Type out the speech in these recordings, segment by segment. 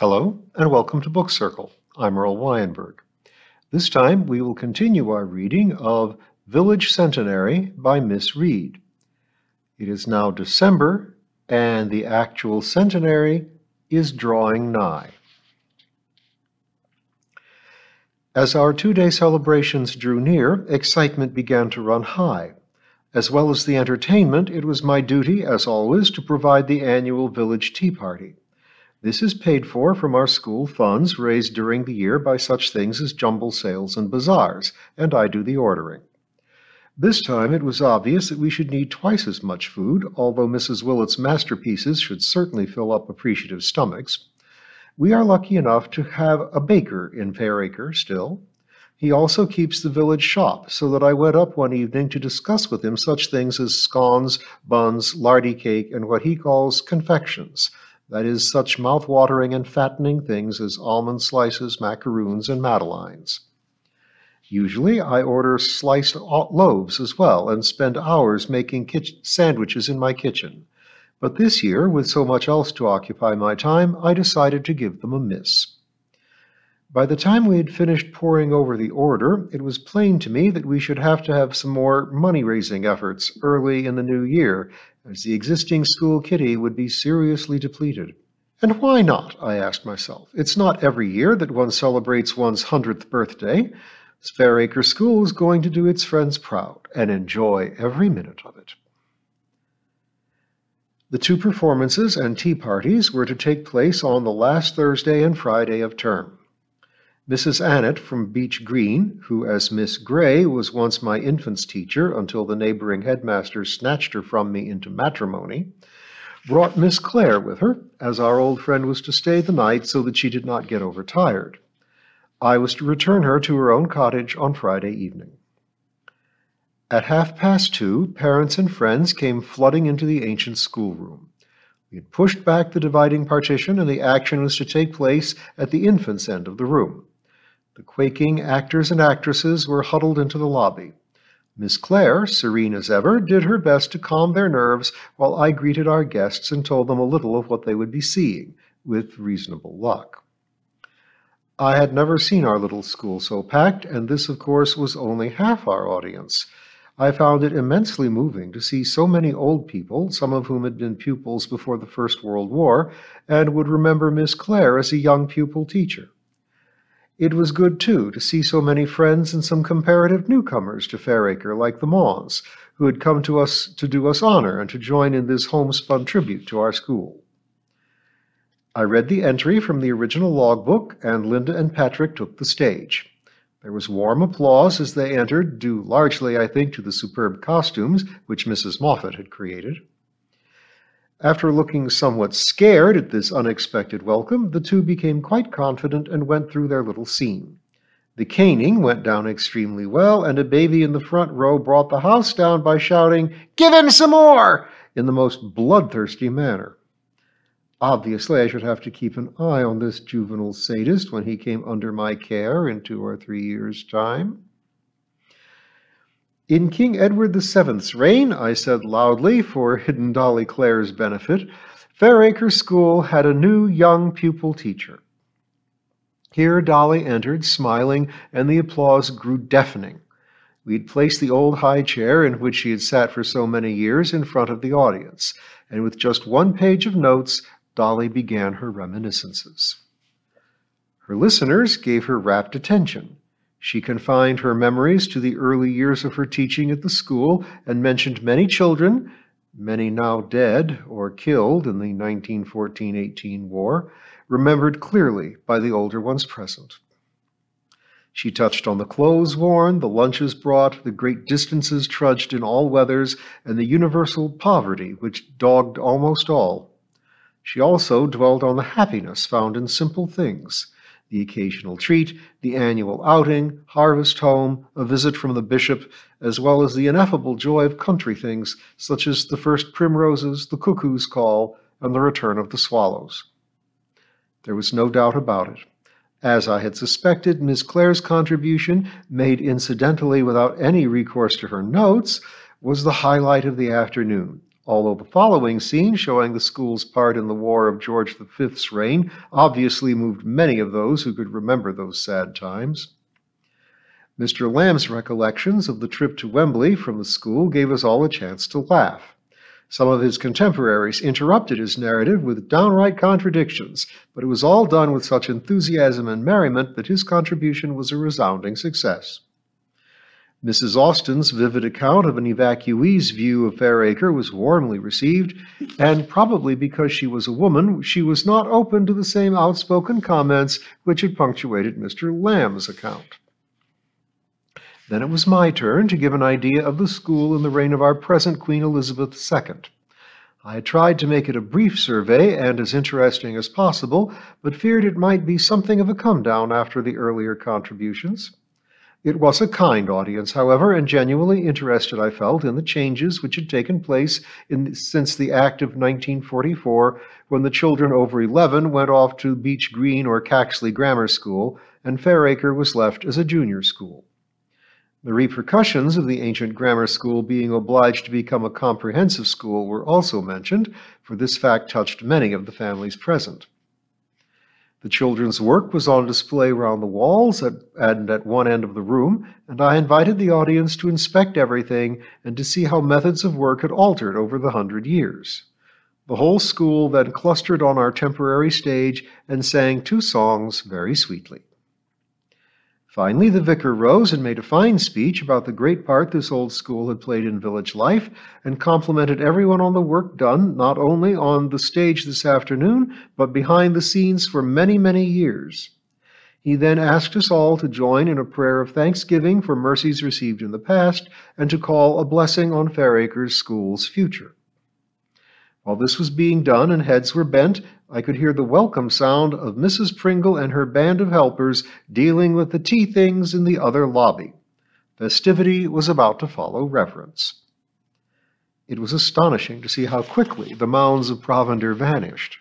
Hello, and welcome to Book Circle. I'm Earl Weinberg. This time we will continue our reading of Village Centenary by Miss Reed. It is now December, and the actual centenary is drawing nigh. As our two-day celebrations drew near, excitement began to run high. As well as the entertainment, it was my duty, as always, to provide the annual village tea party. This is paid for from our school funds raised during the year by such things as jumble sales and bazaars, and I do the ordering. This time it was obvious that we should need twice as much food, although Mrs. Willett's masterpieces should certainly fill up appreciative stomachs. We are lucky enough to have a baker in Fairacre still. He also keeps the village shop, so that I went up one evening to discuss with him such things as scones, buns, lardy cake, and what he calls confections. That is, such mouth-watering and fattening things as almond slices, macaroons, and madeleines. Usually I order sliced loaves as well, and spend hours making sandwiches in my kitchen. But this year, with so much else to occupy my time, I decided to give them a miss. By the time we had finished poring over the order, it was plain to me that we should have to have some more money-raising efforts early in the new year, as the existing school kitty would be seriously depleted. And why not, I asked myself. It's not every year that one celebrates one's 100th birthday. Fairacre School is going to do its friends proud and enjoy every minute of it. The two performances and tea parties were to take place on the last Thursday and Friday of term. Mrs. Annett from Beech Green, who as Miss Gray was once my infants' teacher until the neighboring headmaster snatched her from me into matrimony, brought Miss Clare with her, as our old friend was to stay the night so that she did not get overtired. I was to return her to her own cottage on Friday evening. At 2:30, parents and friends came flooding into the ancient schoolroom. We had pushed back the dividing partition, and the action was to take place at the infants' end of the room. The quaking actors and actresses were huddled into the lobby. Miss Clare, serene as ever, did her best to calm their nerves while I greeted our guests and told them a little of what they would be seeing, with reasonable luck. I had never seen our little school so packed, and this, of course, was only half our audience. I found it immensely moving to see so many old people, some of whom had been pupils before the First World War, and would remember Miss Clare as a young pupil teacher. It was good, too, to see so many friends and some comparative newcomers to Fairacre, like the Mauns, who had come to us to do us honor and to join in this homespun tribute to our school. I read the entry from the original logbook, and Linda and Patrick took the stage. There was warm applause as they entered, due largely, I think, to the superb costumes which Mrs. Moffat had created. After looking somewhat scared at this unexpected welcome, the two became quite confident and went through their little scene. The caning went down extremely well, and a baby in the front row brought the house down by shouting, "Give him some more!" in the most bloodthirsty manner. Obviously, I should have to keep an eye on this juvenile sadist when he came under my care in 2 or 3 years' time. In King Edward VII's reign, I said loudly for hidden Dolly Clare's benefit, Fairacre School had a new young pupil teacher. Here Dolly entered, smiling, and the applause grew deafening. We had placed the old high chair in which she had sat for so many years in front of the audience, and with just one page of notes, Dolly began her reminiscences. Her listeners gave her rapt attention. She confined her memories to the early years of her teaching at the school and mentioned many children, many now dead or killed in the 1914-18 war, remembered clearly by the older ones present. She touched on the clothes worn, the lunches brought, the great distances trudged in all weathers, and the universal poverty which dogged almost all. She also dwelt on the happiness found in simple things, the occasional treat, the annual outing, harvest home, a visit from the bishop, as well as the ineffable joy of country things, such as the first primroses, the cuckoo's call, and the return of the swallows. There was no doubt about it. As I had suspected, Miss Clare's contribution, made incidentally without any recourse to her notes, was the highlight of the afternoon, although the following scene, showing the school's part in the War of George V's reign, obviously moved many of those who could remember those sad times. Mr. Lamb's recollections of the trip to Wembley from the school gave us all a chance to laugh. Some of his contemporaries interrupted his narrative with downright contradictions, but it was all done with such enthusiasm and merriment that his contribution was a resounding success. Mrs. Austen's vivid account of an evacuee's view of Fairacre was warmly received, and probably because she was a woman, she was not open to the same outspoken comments which had punctuated Mr. Lamb's account. Then it was my turn to give an idea of the school in the reign of our present Queen Elizabeth II. I had tried to make it a brief survey and as interesting as possible, but feared it might be something of a come-down after the earlier contributions. It was a kind audience, however, and genuinely interested, I felt, in the changes which had taken place since the Act of 1944, when the children over 11 went off to Beech Green or Caxley Grammar School, and Fairacre was left as a junior school. The repercussions of the ancient grammar school being obliged to become a comprehensive school were also mentioned, for this fact touched many of the families present. The children's work was on display round the walls and at one end of the room, and I invited the audience to inspect everything and to see how methods of work had altered over the 100 years. The whole school then clustered on our temporary stage and sang 2 songs very sweetly. Finally, the vicar rose and made a fine speech about the great part this old school had played in village life, and complimented everyone on the work done, not only on the stage this afternoon, but behind the scenes for many, many years. He then asked us all to join in a prayer of thanksgiving for mercies received in the past, and to call a blessing on Fairacre's school's future. While this was being done and heads were bent, I could hear the welcome sound of Mrs. Pringle and her band of helpers dealing with the tea things in the other lobby. Festivity was about to follow reverence. It was astonishing to see how quickly the mounds of provender vanished.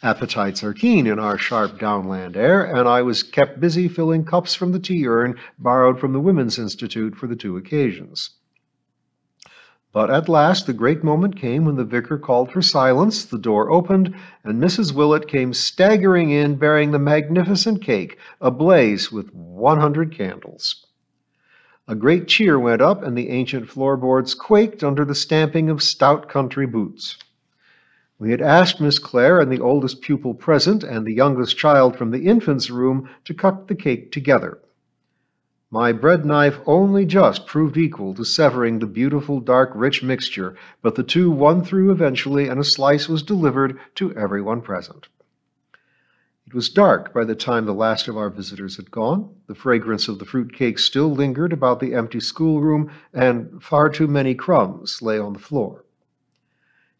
Appetites are keen in our sharp downland air, and I was kept busy filling cups from the tea urn borrowed from the Women's Institute for the 2 occasions. But at last the great moment came when the vicar called for silence, the door opened, and Mrs. Willett came staggering in bearing the magnificent cake, ablaze with 100 candles. A great cheer went up, and the ancient floorboards quaked under the stamping of stout country boots. We had asked Miss Clare and the oldest pupil present and the youngest child from the infant's room to cut the cake together. My bread knife only just proved equal to severing the beautiful, dark, rich mixture, but the 2 won through eventually, and a slice was delivered to everyone present. It was dark by the time the last of our visitors had gone. The fragrance of the fruit cake still lingered about the empty schoolroom, and far too many crumbs lay on the floor.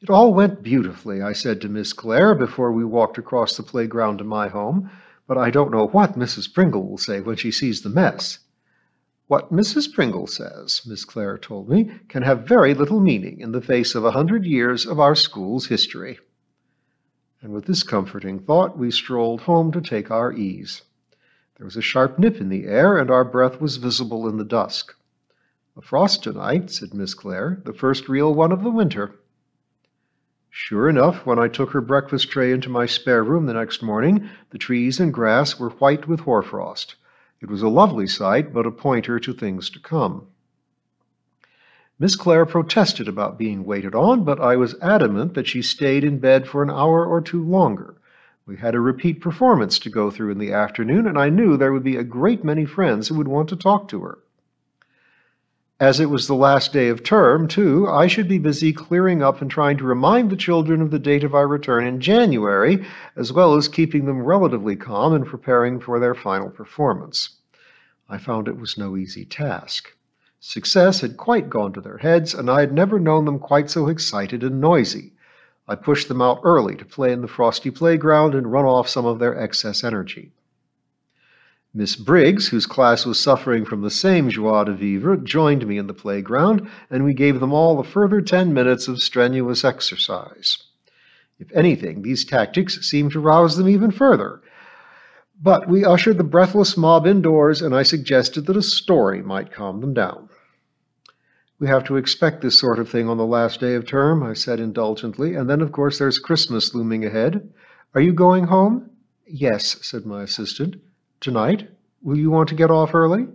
It all went beautifully, I said to Miss Clare before we walked across the playground to my home, but I don't know what Mrs. Pringle will say when she sees the mess. What Mrs. Pringle says, Miss Clare told me, can have very little meaning in the face of 100 years of our school's history. And with this comforting thought, we strolled home to take our ease. There was a sharp nip in the air, and our breath was visible in the dusk. "A frost tonight," said Miss Clare, "the first real one of the winter." Sure enough, when I took her breakfast tray into my spare room the next morning, the trees and grass were white with hoarfrost. It was a lovely sight, but a pointer to things to come. Miss Clare protested about being waited on, but I was adamant that she stayed in bed for an hour or 2 longer. We had a repeat performance to go through in the afternoon, and I knew there would be a great many friends who would want to talk to her. As it was the last day of term, too, I should be busy clearing up and trying to remind the children of the date of our return in January, as well as keeping them relatively calm and preparing for their final performance. I found it was no easy task. Success had quite gone to their heads, and I had never known them quite so excited and noisy. I pushed them out early to play in the frosty playground and run off some of their excess energy. Miss Briggs, whose class was suffering from the same joie de vivre, joined me in the playground, and we gave them all a further 10 minutes of strenuous exercise. If anything, these tactics seemed to rouse them even further. But we ushered the breathless mob indoors, and I suggested that a story might calm them down. We have to expect this sort of thing on the last day of term, I said indulgently, and then, of course, there's Christmas looming ahead. Are you going home? Yes, said my assistant. Tonight? Will you want to get off early?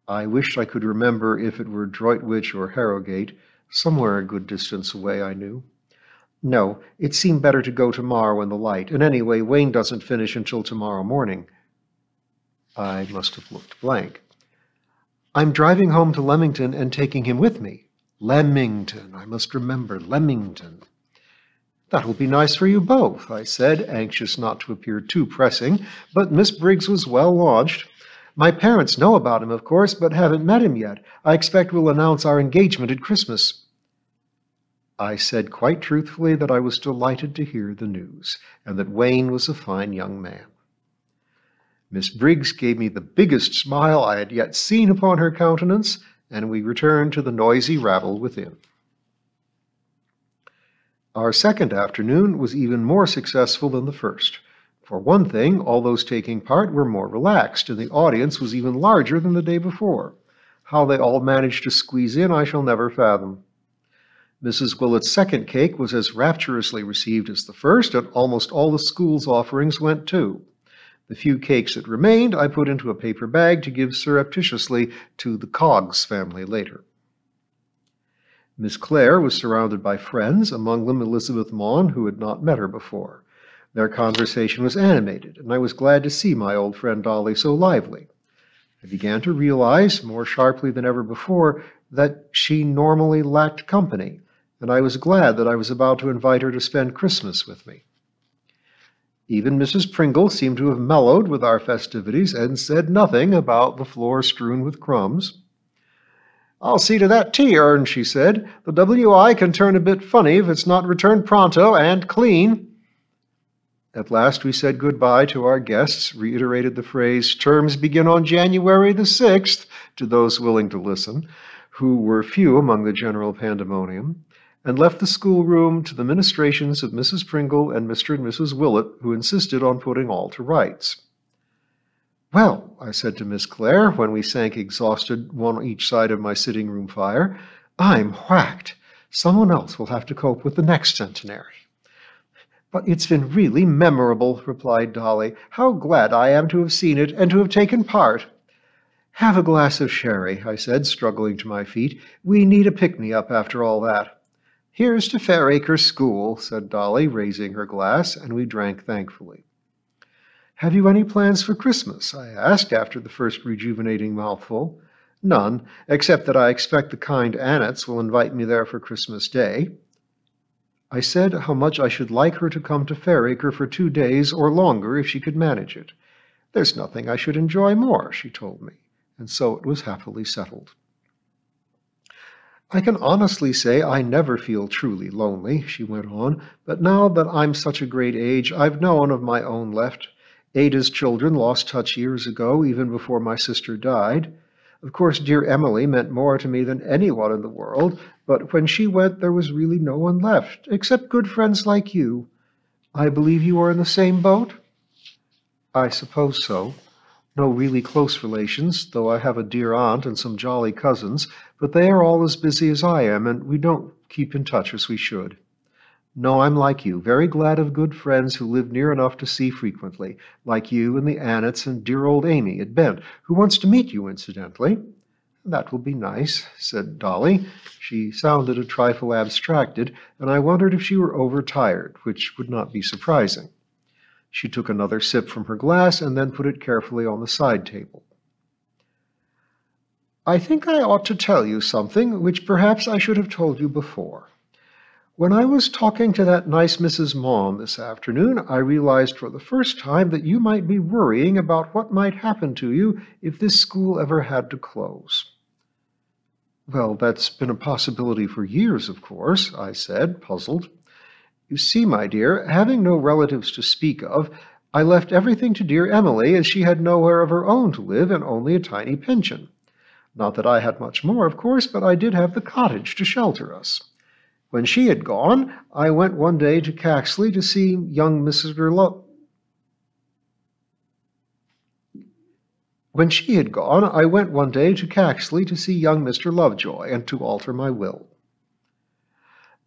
I wished I could remember if it were Droitwich or Harrogate, somewhere a good distance away, I knew. No, it seemed better to go tomorrow in the light, and anyway, Wayne doesn't finish until tomorrow morning. I must have looked blank. I'm driving home to Leamington and taking him with me. Leamington, I must remember, Leamington. That will be nice for you both, I said, anxious not to appear too pressing, but Miss Briggs was well launched. My parents know about him, of course, but haven't met him yet. I expect we'll announce our engagement at Christmas. I said quite truthfully that I was delighted to hear the news, and that Wayne was a fine young man. Miss Briggs gave me the biggest smile I had yet seen upon her countenance, and we returned to the noisy rabble within. Our second afternoon was even more successful than the first. For one thing, all those taking part were more relaxed, and the audience was even larger than the day before. How they all managed to squeeze in, I shall never fathom. Mrs. Willett's second cake was as rapturously received as the first, and almost all the school's offerings went too. The few cakes that remained I put into a paper bag to give surreptitiously to the Coggs family later. Miss Clare was surrounded by friends, among them Elizabeth Maughan, who had not met her before. Their conversation was animated, and I was glad to see my old friend Dolly so lively. I began to realize, more sharply than ever before, that she normally lacked company, and I was glad that I was about to invite her to spend Christmas with me. Even Mrs. Pringle seemed to have mellowed with our festivities and said nothing about the floor strewn with crumbs. "I'll see to that tea urn," she said. "The W.I. can turn a bit funny if it's not returned pronto and clean." At last we said goodbye to our guests, reiterated the phrase, "Terms begin on January the 6th," to those willing to listen, who were few among the general pandemonium, and left the schoolroom to the ministrations of Mrs. Pringle and Mr. and Mrs. Willett, who insisted on putting all to rights. "Well," I said to Miss Clare, when we sank exhausted, one on each side of my sitting-room fire, "I'm whacked. Someone else will have to cope with the next centenary." "But it's been really memorable," replied Dolly. "How glad I am to have seen it and to have taken part." "Have a glass of sherry," I said, struggling to my feet. "We need a pick-me-up after all that." "Here's to Fairacre School," said Dolly, raising her glass, and we drank thankfully. "Have you any plans for Christmas?" I asked after the first rejuvenating mouthful. "None, except that I expect the kind Annetts will invite me there for Christmas Day." I said how much I should like her to come to Fairacre for 2 days or longer if she could manage it. "There's nothing I should enjoy more," she told me, and so it was happily settled. "I can honestly say I never feel truly lonely," she went on, "but now that I'm such a great age, I've no one of my own left. Ada's children lost touch years ago, even before my sister died. Of course, dear Emily meant more to me than anyone in the world, but when she went there was really no one left, except good friends like you. I believe you are in the same boat?" "I suppose so. No really close relations, though I have a dear aunt and some jolly cousins, but they are all as busy as I am, and we don't keep in touch as we should. No, I'm like you, very glad of good friends who live near enough to see frequently, like you and the Annetts and dear old Amy at Bent, who wants to meet you incidentally." "That will be nice," said Dolly. She sounded a trifle abstracted, and I wondered if she were overtired, which would not be surprising. She took another sip from her glass and then put it carefully on the side table. "I think I ought to tell you something which perhaps I should have told you before. When I was talking to that nice Mrs. Maughan this afternoon, I realized for the first time that you might be worrying about what might happen to you if this school ever had to close." "Well, that's been a possibility for years, of course," I said, puzzled. "You see, my dear, having no relatives to speak of, I left everything to dear Emily, as she had nowhere of her own to live and only a tiny pension. Not that I had much more, of course, but I did have the cottage to shelter us. When she had gone, I went one day to Caxley to see young Mrs. When she had gone, I went one day to Caxley to see young Mr. Lovejoy and to alter my will.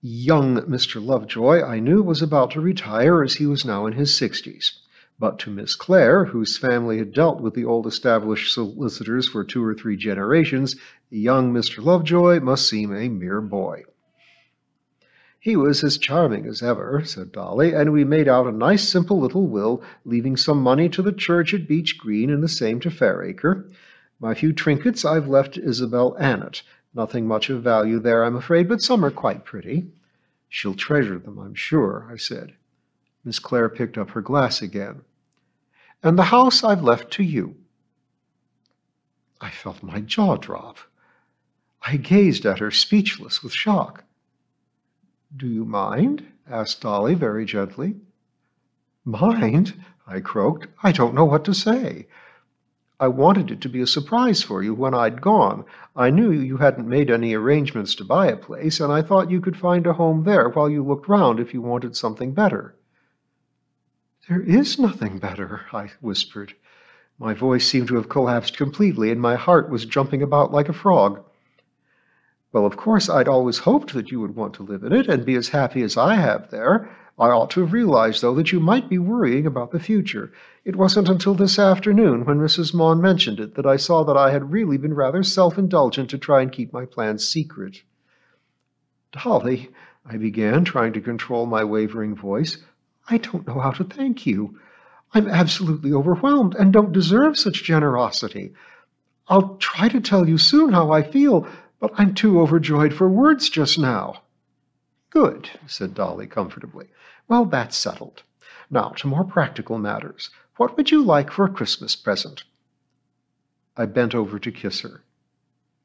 Young Mr. Lovejoy, I knew, was about to retire, as he was now in his 60s. But to Miss Clare, whose family had dealt with the old established solicitors for 2 or 3 generations, young Mr. Lovejoy must seem a mere boy. "He was as charming as ever," said Dolly, "and we made out a nice simple little will, leaving some money to the church at Beech Green and the same to Fairacre. My few trinkets I've left to Isabel Annett. Nothing much of value there, I'm afraid, but some are quite pretty." "She'll treasure them, I'm sure," I said. Miss Clare picked up her glass again. "And the house I've left to you." I felt my jaw drop. I gazed at her, speechless with shock. "Do you mind?" asked Dolly very gently. "Mind?" I croaked. "I don't know what to say. I wanted it to be a surprise for you when I'd gone. I knew you hadn't made any arrangements to buy a place, and I thought you could find a home there while you looked round if you wanted something better." "There is nothing better," I whispered. My voice seemed to have collapsed completely, and my heart was jumping about like a frog. "Well, of course, I'd always hoped that you would want to live in it and be as happy as I have there. I ought to have realized, though, that you might be worrying about the future. It wasn't until this afternoon, when Mrs. Maughan mentioned it, that I saw that I had really been rather self-indulgent to try and keep my plans secret." "Dolly," I began, trying to control my wavering voice, "I don't know how to thank you. I'm absolutely overwhelmed and don't deserve such generosity. I'll try to tell you soon how I feel, but I'm too overjoyed for words just now." "Good," said Dolly comfortably. "Well, that's settled. Now, to more practical matters. What would you like for a Christmas present?" I bent over to kiss her.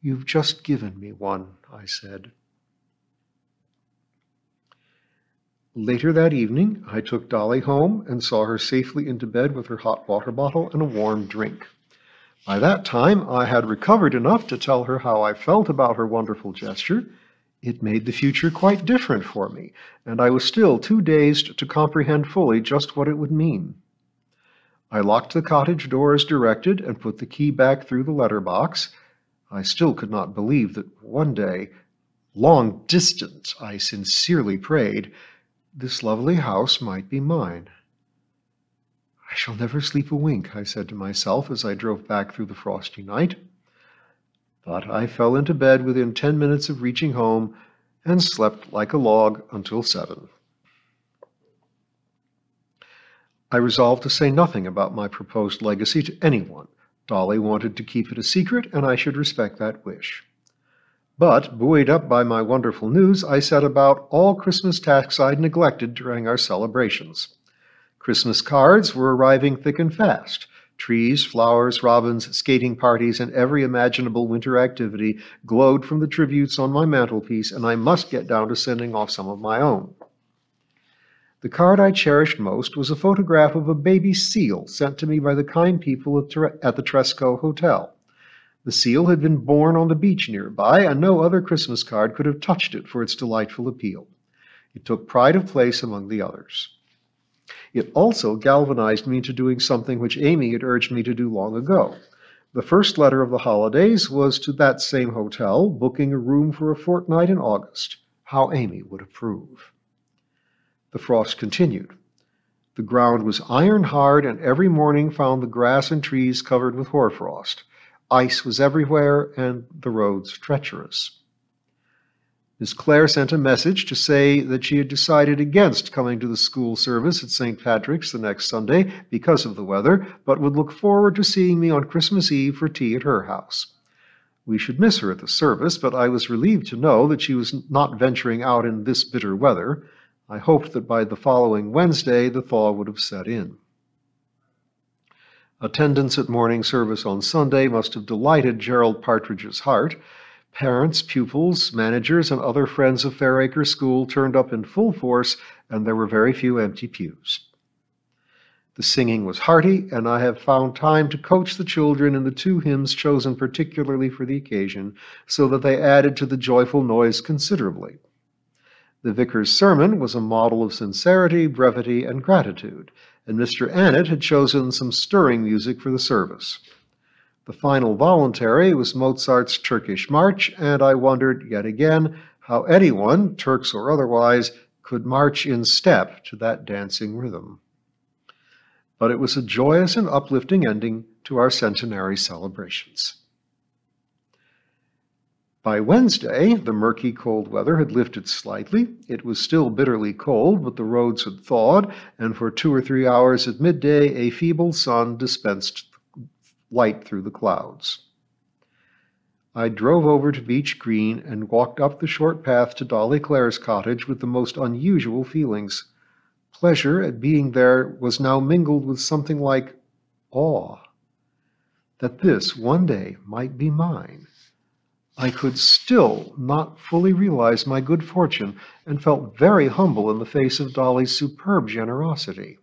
"You've just given me one," I said. Later that evening, I took Dolly home and saw her safely into bed with her hot water bottle and a warm drink. By that time, I had recovered enough to tell her how I felt about her wonderful gesture. It made the future quite different for me, and I was still too dazed to comprehend fully just what it would mean. I locked the cottage door as directed and put the key back through the letter box. I still could not believe that one day, long distant, I sincerely prayed, this lovely house might be mine. "I shall never sleep a wink," I said to myself as I drove back through the frosty night. But I fell into bed within 10 minutes of reaching home and slept like a log until 7. I resolved to say nothing about my proposed legacy to anyone. Dolly wanted to keep it a secret, and I should respect that wish. But, buoyed up by my wonderful news, I set about all Christmas tasks I'd neglected during our celebrations. Christmas cards were arriving thick and fast. Trees, flowers, robins, skating parties, and every imaginable winter activity glowed from the tributes on my mantelpiece, and I must get down to sending off some of my own. The card I cherished most was a photograph of a baby seal sent to me by the kind people at the Tresco Hotel. The seal had been born on the beach nearby, and no other Christmas card could have touched it for its delightful appeal. It took pride of place among the others. It also galvanized me into doing something which Amy had urged me to do long ago. The first letter of the holidays was to that same hotel, booking a room for a fortnight in August. How Amy would approve. The frost continued. The ground was iron hard, and every morning found the grass and trees covered with hoarfrost. Ice was everywhere, and the roads treacherous. Miss Clare sent a message to say that she had decided against coming to the school service at St. Patrick's the next Sunday because of the weather, but would look forward to seeing me on Christmas Eve for tea at her house. We should miss her at the service, but I was relieved to know that she was not venturing out in this bitter weather. I hoped that by the following Wednesday the thaw would have set in. Attendance at morning service on Sunday must have delighted Gerald Partridge's heart. Parents, pupils, managers, and other friends of Fairacre School turned up in full force, and there were very few empty pews. The singing was hearty, and I have found time to coach the children in the 2 hymns chosen particularly for the occasion, so that they added to the joyful noise considerably. The vicar's sermon was a model of sincerity, brevity, and gratitude, and Mr. Annett had chosen some stirring music for the service. The final voluntary was Mozart's Turkish March, and I wondered yet again how anyone, Turks or otherwise, could march in step to that dancing rhythm. But it was a joyous and uplifting ending to our centenary celebrations. By Wednesday, the murky, cold weather had lifted slightly. It was still bitterly cold, but the roads had thawed, and for 2 or 3 hours at midday, a feeble sun dispensed light through the clouds. I drove over to Beech Green and walked up the short path to Dolly Clare's cottage with the most unusual feelings. Pleasure at being there was now mingled with something like awe. That this one day might be mine. I could still not fully realize my good fortune and felt very humble in the face of Dolly's superb generosity.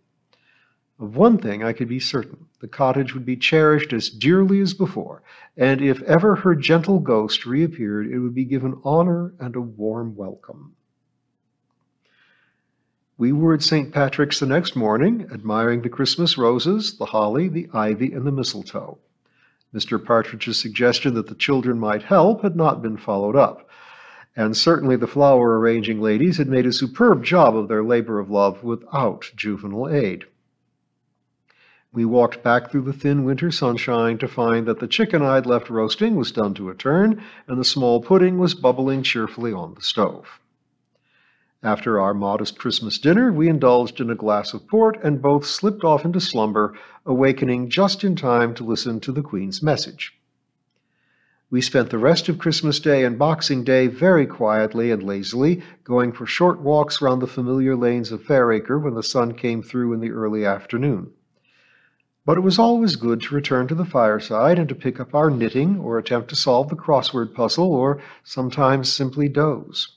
Of one thing I could be certain, the cottage would be cherished as dearly as before, and if ever her gentle ghost reappeared, it would be given honor and a warm welcome. We were at St. Patrick's the next morning, admiring the Christmas roses, the holly, the ivy, and the mistletoe. Mr. Partridge's suggestion that the children might help had not been followed up, and certainly the flower-arranging ladies had made a superb job of their labor of love without juvenile aid. We walked back through the thin winter sunshine to find that the chicken I'd left roasting was done to a turn, and the small pudding was bubbling cheerfully on the stove. After our modest Christmas dinner, we indulged in a glass of port and both slipped off into slumber, awakening just in time to listen to the Queen's message. We spent the rest of Christmas Day and Boxing Day very quietly and lazily, going for short walks round the familiar lanes of Fairacre when the sun came through in the early afternoon. But it was always good to return to the fireside and to pick up our knitting or attempt to solve the crossword puzzle or sometimes simply doze.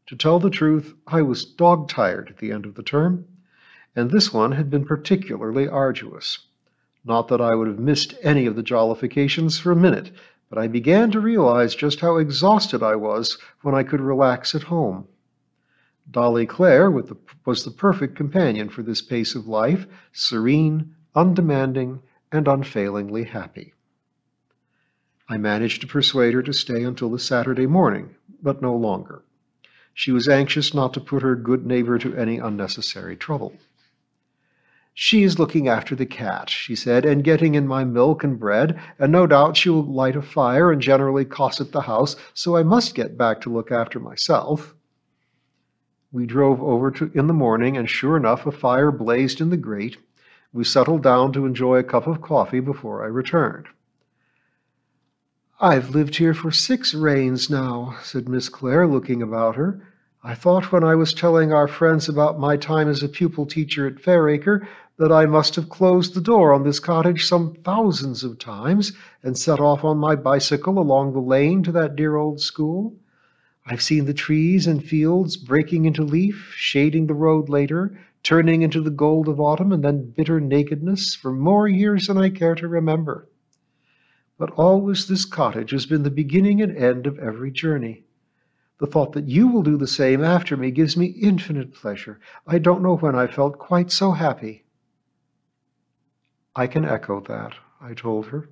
To tell the truth, I was dog-tired at the end of the term, and this one had been particularly arduous. Not that I would have missed any of the jollifications for a minute, but I began to realize just how exhausted I was when I could relax at home. Dolly Clare was the perfect companion for this pace of life, serene, undemanding, and unfailingly happy. I managed to persuade her to stay until the Saturday morning, but no longer. She was anxious not to put her good neighbor to any unnecessary trouble. "She is looking after the cat," she said, "and getting in my milk and bread, and no doubt she will light a fire and generally cosset the house, so I must get back to look after myself." We drove over in the morning, and sure enough, a fire blazed in the grate. We settled down to enjoy a cup of coffee before I returned. "I've lived here for 6 reigns now," said Miss Clare, looking about her. "I thought when I was telling our friends about my time as a pupil teacher at Fairacre that I must have closed the door on this cottage some thousands of times and set off on my bicycle along the lane to that dear old school. I've seen the trees and fields breaking into leaf, shading the road later, turning into the gold of autumn and then bitter nakedness for more years than I care to remember. But always this cottage has been the beginning and end of every journey. The thought that you will do the same after me gives me infinite pleasure. I don't know when I felt quite so happy." "I can echo that," I told her.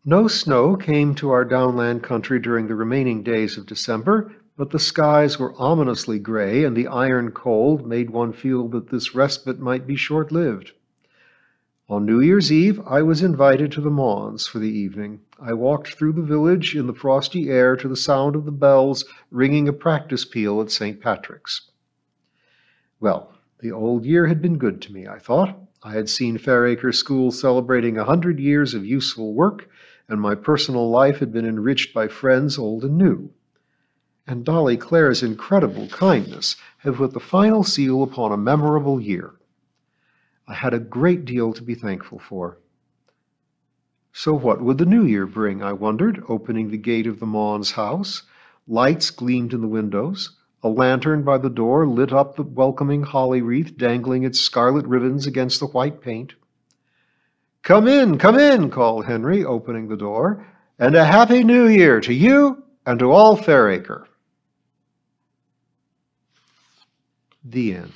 No snow came to our downland country during the remaining days of December, but the skies were ominously gray, and the iron cold made one feel that this respite might be short-lived. On New Year's Eve, I was invited to the Mons for the evening. I walked through the village in the frosty air to the sound of the bells ringing a practice peal at St. Patrick's. Well, the old year had been good to me, I thought. I had seen Fairacre School celebrating 100 years of useful work, and my personal life had been enriched by friends old and new. And Dolly Clare's incredible kindness had put the final seal upon a memorable year. I had a great deal to be thankful for. So what would the new year bring, I wondered, opening the gate of the Mons house. Lights gleamed in the windows. A lantern by the door lit up the welcoming holly wreath, dangling its scarlet ribbons against the white paint. Come in, called Henry, opening the door, "and a happy new year to you and to all Fairacre." The end.